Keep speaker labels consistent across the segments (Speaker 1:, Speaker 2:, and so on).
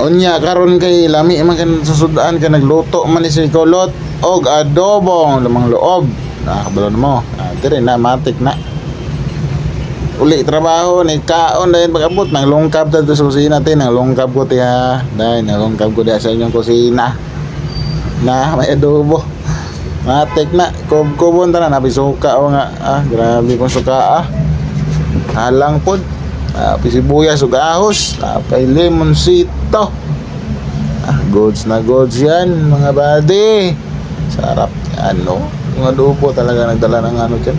Speaker 1: Unya karon kay lami man kan susudaan ka nagluto man ni si Kulot og adobong lamang loob. Nakabalon mo. Dire na matik na. Uli trabaho ni kaon dayon pag-abot nang lungkab ta sa kusina tin, nang lungkab ko tiya. Dahil nang lungkab ko diha sa inyong kusina. Na may adobo. Matik na kubon ta na napisuka o nga. Grabe kong suka Halang pod. Sibuyas ug ahos, tapay lemonsito. Goods na goods yan mga buddy. Sarap yan no. Yung adobo talaga nagdala ng ano dyan,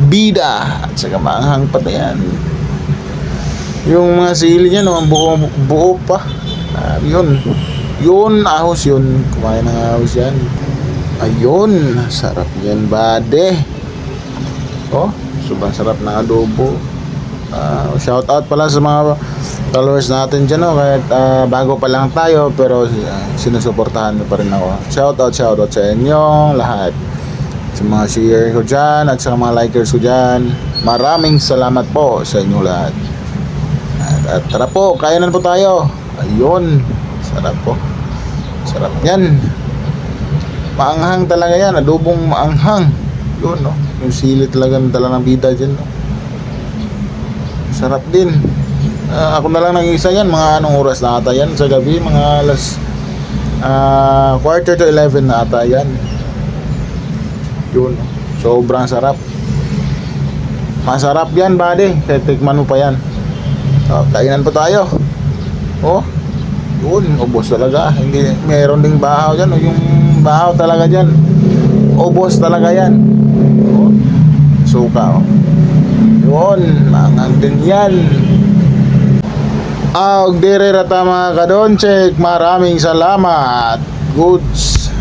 Speaker 1: bida at saka maanghang pa yan. Yung mga sili niya no, ang buo pa. Yun ahos yun. Kumain ng ahos yan. Ayun, sarap yan buddy. Sobrang sarap ng adobo. Shout out pala sa mga followers natin dyan kahit bago pa lang tayo pero sinusuportahan nyo pa rin ako. Shout out sa inyong lahat, sa mga share ko dyan at sa mga likers ko dyan. Maraming salamat po sa inyong lahat. At tara po, kainan po tayo. Ayun, sarap po. Sarap yan. Maanghang talaga yan, adobong maanghang. Yun no, yung sili talaga dala ng bida dyan no. Sarap din. Ako na lang nag-isa yan. Mga anong oras na ata yan sa gabi? Mga alas 10:45 na ata yan. Yun. Sobrang sarap. Masarap yan buddy. Kaya tikman mo pa yan. Kainan pa tayo. Yun. Ubos talaga. Hindi, meron ding bahaw dyan. Yung bahaw talaga dyan. Ubos talaga yan. Suka Yun, mangang din yan. Og dire rata mga kadonchek, maraming salamat. Goods.